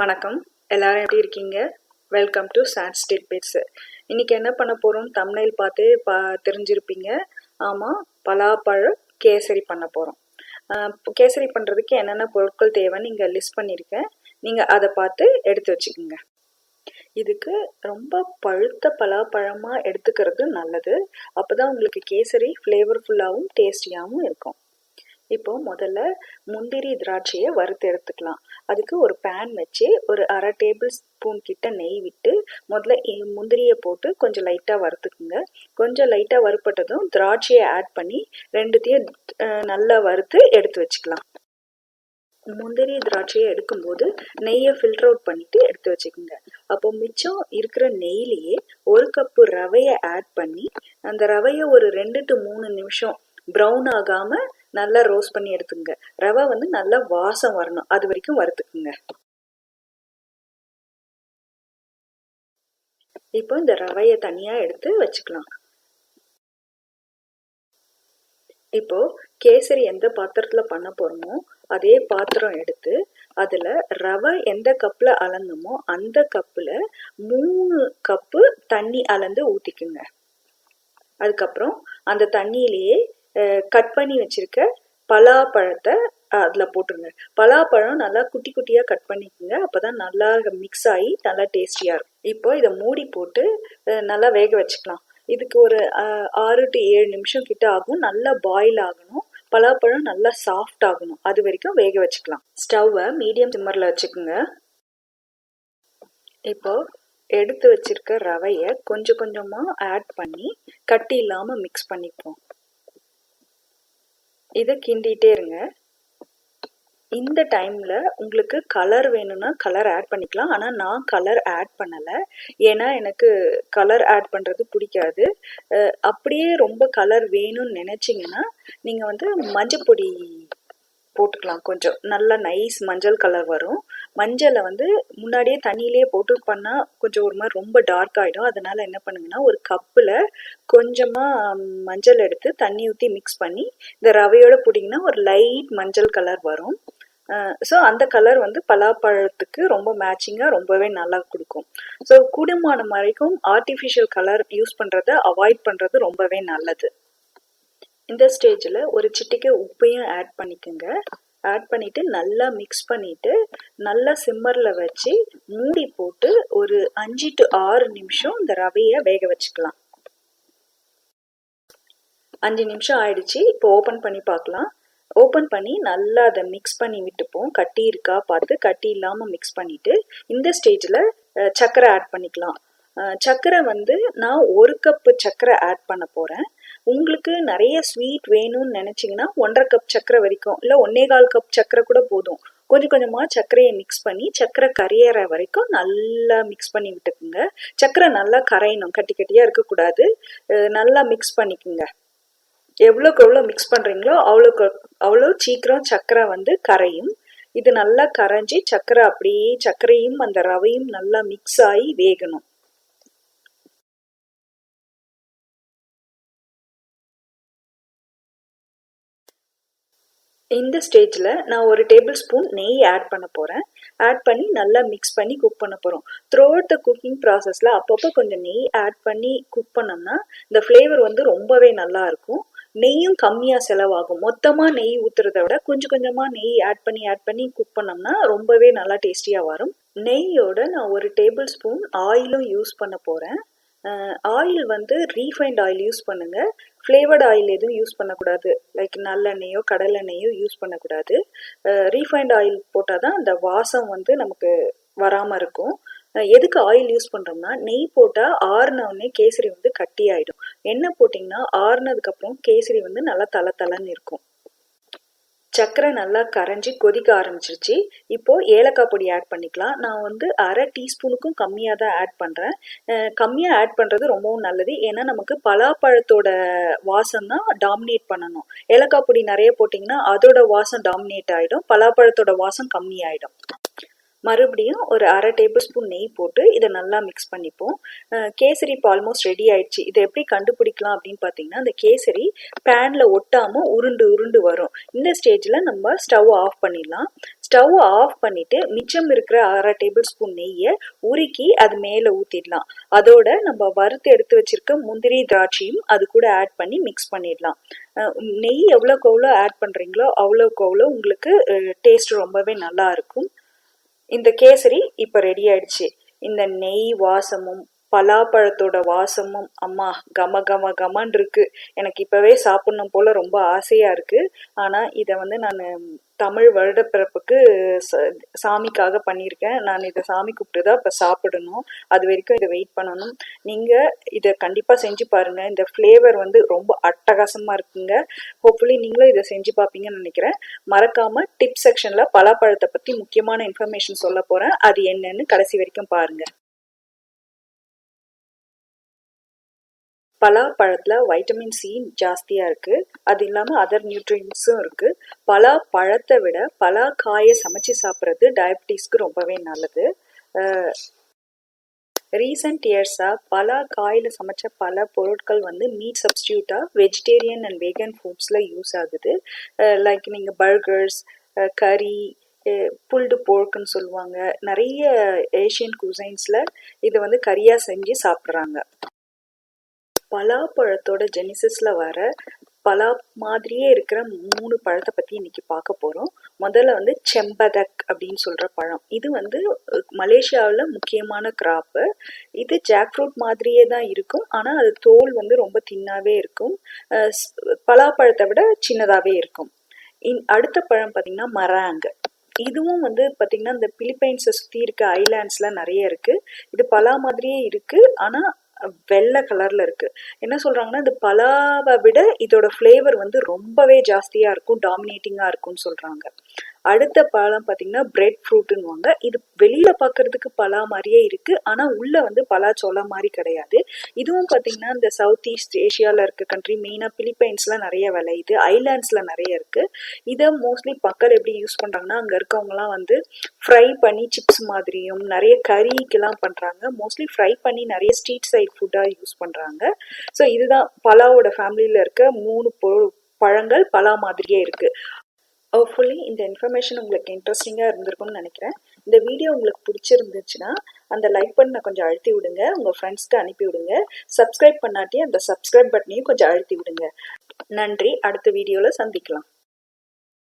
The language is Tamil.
வணக்கம். எல்லாரும் எப்படி இருக்கீங்க? Welcome to chat stat bits. இன்னைக்கு என்ன பண்ண போறோம்? தம்ப்நெயில் பார்த்தே தெரிஞ்சிருப்பீங்க. ஆமா, பலாப்பழ கேசரி பண்ண போறோம். கேசரி பண்றதுக்கு என்னென்ன பொருட்கள் தேவைன்னு இங்க லிஸ்ட் பண்ணியிருக்கேன். நீங்க அதை பார்த்து எடுத்து வச்சுக்கோங்க. இதுக்கு ரொம்ப பழுத்த பலாப்பழமா எடுத்துக்கிறது நல்லது. அப்பதான் உங்களுக்கு கேசரி ஃப்ளேவர்ஃபுல்லாகவும் டேஸ்டியாகவும் இருக்கும். இப்போ முதல்ல முந்திரி திராட்சையை வறுத்து எடுத்துக்கலாம். அதுக்கு ஒரு பேன் வச்சு ஒரு 1/2 டேபிள் ஸ்பூன் கிட்ட நெய் விட்டு முதல்ல முந்திரியை போட்டு கொஞ்சம் லைட்டாக வறுத்துக்குங்க. கொஞ்சம் லைட்டாக வறுப்பட்டதும் திராட்சையை ஆட் பண்ணி ரெண்டுத்தையும் நல்லா வறுத்து எடுத்து வச்சுக்கலாம். முந்திரி திராட்சையை எடுக்கும்போது நெய்யை ஃபில்டர் அவுட் பண்ணிட்டு எடுத்து வச்சுக்கோங்க. அப்போ மிச்சம் இருக்கிற நெய்லேயே 1 கப்பு ரவையை ஆட் பண்ணி அந்த ரவையை ஒரு 2 to 3 நிமிஷம் ப்ரௌன் ஆகாம நல்லா ரோஸ்ட் பண்ணி எடுத்துங்க. ரவை நல்லா வாசம் வரணும், அது வரைக்கும் வறுத்துக்குங்க. இப்போ இந்த ரவையை தனியா எடுத்து வச்சுக்கலாம். இப்போ கேசரி எந்த பாத்திரத்துல பண்ண போறோமோ அதே பாத்திரம் எடுத்து அதுல ரவை எந்த கப்ல அளந்தோமோ அந்த கப்புல 3 கப்பு தண்ணி அளந்து ஊத்திக்குங்க. அதுக்கப்புறம் அந்த தண்ணியிலேயே கட் பண்ணி வச்சிருக்க பலாப்பழத்தை அதுல போட்டுருங்க. பலாப்பழம் நல்லா குட்டி குட்டியா கட் பண்ணிக்கோங்க. அப்பதான் நல்லா மிக்ஸ் ஆகி நல்லா டேஸ்டியா இருக்கும். இப்போ இதை மூடி போட்டு நல்லா வேக வச்சுக்கலாம். இதுக்கு ஒரு 6 to 7 நிமிஷம் கிட்ட ஆகும். நல்லா பாயில் ஆகணும், பலாப்பழம் நல்லா சாஃப்ட் ஆகணும், அது வரைக்கும் வேக வச்சுக்கலாம். ஸ்டவ்வை மீடியம் சிம்மர்ல வச்சுக்கோங்க. இப்போ எடுத்து வச்சிருக்க ரவையை கொஞ்சம் கொஞ்சமா ஆட் பண்ணி கட்டி இல்லாம மிக்ஸ் பண்ணிப்போம். இதை கிண்டிட்டே இருங்க. இந்த டைம்ல உங்களுக்கு கலர் வேணும்னா கலர் ஆட் பண்ணிக்கலாம். ஆனா நான் கலர் ஆட் பண்ணல, ஏன்னா எனக்கு கலர் ஆட் பண்றது பிடிக்காது. அப்படியே ரொம்ப கலர் வேணும்னு நினைச்சீங்கன்னா நீங்க மஞ்சள் பொடி போட்டுக்கலாம். கொஞ்சம் நல்லா நைஸ் மஞ்சள் கலர் வரும். மஞ்சளை முன்னாடியே தண்ணியிலேயே போட்டு பண்ணா கொஞ்சம் ஒரு மாதிரி ரொம்ப டார்க் ஆயிடும். அதனால என்ன பண்ணுங்கன்னா ஒரு கப்புல கொஞ்சமா மஞ்சள் எடுத்து தண்ணி ஊற்றி மிக்ஸ் பண்ணி இந்த ரவையோட போட்டிங்கன்னா ஒரு லைட் மஞ்சள் கலர் வரும். ஸோ அந்த கலர் பலாப்பழத்துக்கு ரொம்ப மேட்சிங்கா ரொம்பவே நல்லா கொடுக்கும். ஸோ கூடுமான வரைக்கும் ஆர்டிஃபிஷியல் கலர் யூஸ் பண்றதை அவாய்ட் பண்றது ரொம்பவே நல்லது. இந்த ஸ்டேஜில் ஒரு சிட்டிகை உப்பையும் ஆட் பண்ணிக்கோங்க. ஆட் பண்ணிட்டு நல்லா மிக்ஸ் பண்ணிட்டு நல்லா சிம்மர்ல வச்சு மூடி போட்டு ஒரு 5 to 6 நிமிஷம் இந்த ரவையை வேக வச்சுக்கலாம். 5 நிமிஷம் ஆயிடுச்சு. இப்போ ஓபன் பண்ணி பார்க்கலாம். ஓபன் பண்ணி நல்லா அதை மிக்ஸ் பண்ணி விட்டுப்போம். கட்டி இருக்கா பார்த்து கட்டி இல்லாம மிக்ஸ் பண்ணிட்டு இந்த ஸ்டேஜ்ல சர்க்கரை ஆட் பண்ணிக்கலாம். சர்க்கரை நான் 1 கப்பு சர்க்கரை ஆட் பண்ண போறேன். உங்களுக்கு நிறைய ஸ்வீட் வேணும்னு நினைச்சீங்கன்னா 1.5 கப் சர்க்கரை வரைக்கும், இல்ல 1.25 கப் சர்க்கரை கூட போதும். கொஞ்சம் கொஞ்சமா சர்க்கரையை மிக்ஸ் பண்ணி சர்க்கரை கரையிற வரைக்கும் நல்லா மிக்ஸ் பண்ணி விட்டுக்குங்க. சர்க்கரை நல்லா கரையணும், கட்டி கட்டியா இருக்கக்கூடாது. நல்லா மிக்ஸ் பண்ணிக்குங்க. எவ்வளோக்கு எவ்வளோ மிக்ஸ் பண்றீங்களோ அவ்வளோ சீக்கிரம் சர்க்கரை கரையும். இது நல்லா கரைஞ்சி சர்க்கரை அப்படியே சர்க்கரையும் அந்த ரவையும் நல்லா மிக்ஸ் ஆகி வேகணும். இந்த ஸ்டேஜில் நான் ஒரு டேபிள் ஸ்பூன் நெய் ஆட் பண்ண போகிறேன். ஆட் பண்ணி நல்லா மிக்ஸ் பண்ணி குக் பண்ண போகிறோம். த்ரூ அவுட் த குக்கிங் ப்ராசஸில் அப்பப்போ கொஞ்சம் நெய் ஆட் பண்ணி குக் பண்ணோம்னா இந்த ஃப்ளேவர் ரொம்பவே நல்லா இருக்கும். நெய்யும் கம்மியாக செலவாகும். மொத்தமாக நெய் ஊற்றுறத விட கொஞ்சம் கொஞ்சமாக நெய் ஆட் பண்ணி குக் பண்ணோம்னா ரொம்பவே நல்லா டேஸ்டியாக வரும். நெய்யோட நான் ஒரு டேபிள் ஸ்பூன் ஆயிலும் யூஸ் பண்ண போகிறேன். ஆயில் ரீஃபைண்ட் ஆயில் யூஸ் பண்ணுங்க. ஃப்ளேவர்ட் ஆயில் எதுவும் யூஸ் பண்ணக்கூடாது. லைக் நல்லெண்ணெயோ கடலெண்ணெயோ யூஸ் பண்ணக்கூடாது. ரீஃபைண்ட் ஆயில் போட்டால் தான் அந்த வாசம் நமக்கு வராமல் இருக்கும். எதுக்கு ஆயில் யூஸ் பண்ணுறோம்னா நெய் போட்டால் ஆறுனவுடனே கேசரி கட்டி ஆயிடும். எண்ணெய் போட்டிங்கன்னா ஆறுனதுக்கப்புறம் கேசரி நல்லா தலை தலைன்னு இருக்கும். சர்க்கரை நல்லா கரைஞ்சி கொதிக்க ஆரம்பிச்சிருச்சு. இப்போ ஏலக்காய் பொடி ஆட் பண்ணிக்கலாம். நான் 1/2 டீஸ்பூனுக்கும் கம்மியாக தான் ஆட் பண்ணுறேன். கம்மியாக ஆட் பண்ணுறது ரொம்பவும் நல்லது. ஏன்னா நமக்கு பலாப்பழத்தோட வாசம் தான் டாமினேட் பண்ணணும். ஏலக்காய் பொடி நிறைய போட்டிங்கன்னா அதோட வாசம் டாமினேட் ஆகிடும், பலாப்பழத்தோட வாசம் கம்மி ஆகிடும். மறுபடியும் ஒரு 1/2 டேபிள் ஸ்பூன் நெய் போட்டு இதை நல்லா மிக்ஸ் பண்ணிப்போம். கேசரி இப்போ ஆல்மோஸ்ட் ரெடி ஆயிடுச்சு. இதை எப்படி கண்டுபிடிக்கலாம் அப்படின்னு பார்த்தீங்கன்னா, அந்த கேசரி பேனில் ஒட்டாமல் உருண்டு உருண்டு வரும். இந்த ஸ்டேஜில் நம்ம ஸ்டவ் ஆஃப் பண்ணிடலாம். ஸ்டவ் ஆஃப் பண்ணிட்டு மிச்சம் இருக்கிற 1/2 டேபிள் ஸ்பூன் நெய்யை உருக்கி அது மேலே ஊற்றிடலாம். அதோட நம்ம வறுத்து எடுத்து வச்சிருக்க முந்திரி திராட்சையும் அது கூட ஆட் பண்ணி மிக்ஸ் பண்ணிடலாம். நெய் எவ்வளோக்கு எவ்வளோ ஆட் பண்ணுறீங்களோ அவ்வளோக்கு அவ்வளோ உங்களுக்கு டேஸ்ட் ரொம்பவே நல்லா இருக்கும். இந்த கேசரி இப்போ ரெடி ஆயிடுச்சு. இந்த நெய் வாசமும் பலாப்பழத்தோட வாசமும் அம்மா கம கம கமன்னு இருக்கு. எனக்கு இப்பவே சாப்பிடணும் போல ரொம்ப ஆசையா இருக்கு. ஆனா இதை நான் தமிழ் வருடப்பிறப்புக்கு சாமிக்காக பண்ணியிருக்கேன். நான் இதை சாமி கூப்பிட்டு தான் இப்போ சாப்பிடணும். அது வரைக்கும் இதை வெயிட் பண்ணணும். நீங்க இதை கண்டிப்பா செஞ்சு பாருங்க. இந்த ஃப்ளேவர் ரொம்ப அட்டகாசமா இருக்குங்க. ஹோப்ஃபுல்லி நீங்களும் இதை செஞ்சு பார்ப்பீங்கன்னு நினைக்கிறேன். மறக்காம டிப் செக்ஷன்ல பலாப்பழத்தை பத்தி முக்கியமான இன்ஃபர்மேஷன் சொல்ல போறேன். அது என்னன்னு கடைசி வரைக்கும் பாருங்க. பலாப்பழத்துல வைட்டமின் சி ஜாஸ்தியா இருக்கு. அது இல்லாம அதர் நியூட்ரியன்ஸும் இருக்கு. பலாப்பழத்தை விட பலாக்காயை சமைச்சு சாப்பிட்றது டயபிட்டிஸ்க்கு ரொம்பவே நல்லது. ரீசெண்ட் இயர்ஸா பலாக்காயில சமைச்ச பல பொருட்கள் மீட் சப்ஸ்டியூட்டா வெஜிடேரியன் அண்ட் வேகன் ஃபுட்ஸ்ல யூஸ் ஆகுது. லைக் நீங்க பர்கர்ஸ், கறி, புல்டு போர்க்குன்னு சொல்லுவாங்க. நிறைய ஏஷியன் குசைன்ஸ்ல இதை கறியா செஞ்சு சாப்பிட்றாங்க. பலாப்பழத்தோட ஜெனிசிஸ்ல வர பலா மாதிரியே இருக்கிற 3 பழத்தை பத்தி இன்னைக்கு பார்க்க போறோம். முதல்ல செம்பதக் அப்படின்னு சொல்ற பழம். இது மலேசியாவில் முக்கியமான கிராப்பு. இது ஜாக் ஃப்ரூட் மாதிரியே தான் இருக்கும். ஆனா அது தோல் ரொம்ப தின்னாவே இருக்கும். பலாப்பழத்தை விட சின்னதாவே இருக்கும். அடுத்த பழம் பார்த்தீங்கன்னா மராங். இதுவும் பார்த்தீங்கன்னா இந்த பிலிப்பைன்ஸை சுற்றி இருக்க ஐலாண்ட்ஸ்ல நிறைய இருக்கு. இது பலா மாதிரியே இருக்கு. ஆனா வெள்ளை கலர்ல இருக்கு. என்ன சொல்றாங்கன்னா இந்த பலாவை விட இதோட ஃப்ளேவர் ரொம்பவே ஜாஸ்தியா இருக்கும், டாமினேட்டிங்கா இருக்கும்னு சொல்றாங்க. அடுத்த பழம் பார்த்தீங்கன்னா பிரெட் ஃப்ரூட்டுன்னுவாங்க. இது வெளியில பார்க்கறதுக்கு பலா மாதிரியே இருக்கு. ஆனா உள்ள பலாச்சோளம் மாதிரி கிடையாது. இதுவும் பார்த்தீங்கன்னா இந்த சவுத் ஈஸ்ட் ஏஷியால இருக்க கண்ட்ரி, மெயினா பிலிப்பைன்ஸ்ல நிறைய விளையுது, ஐலாண்ட்ஸ்ல நிறைய இருக்கு. இதை மோஸ்ட்லி மக்கள் எப்படி யூஸ் பண்றாங்கன்னா, அங்க இருக்கவங்க எல்லாம் ஃப்ரை பண்ணி சிப்ஸ் மாதிரியும் நிறைய கறிக்கெல்லாம் பண்றாங்க. மோஸ்ட்லி ஃப்ரை பண்ணி நிறைய ஸ்ட்ரீட் சைட் ஃபுட்டா யூஸ் பண்றாங்க. ஸோ இதுதான் பலாவோட ஃபேமிலியில இருக்க 3 பழங்கள் பலா மாதிரியே இருக்கு. ஹோப்ஃபுல்லி இந்த இன்ஃபர்மேஷன் உங்களுக்கு இன்ட்ரெஸ்டிங்காக இருந்திருக்கும்னு நினைக்கிறேன். இந்த வீடியோ உங்களுக்கு பிடிச்சிருந்துச்சுன்னா அந்த லைக் பண்ண கொஞ்சம் அழுத்தி விடுங்க. உங்கள் ஃப்ரெண்ட்ஸ்க்கு அனுப்பி விடுங்க. சப்ஸ்கிரைப் பண்ணாட்டி அந்த சப்ஸ்கிரைப் பட்டனையும் கொஞ்சம் அழுத்தி விடுங்க. நன்றி. அடுத்த வீடியோவில் சந்திக்கலாம்.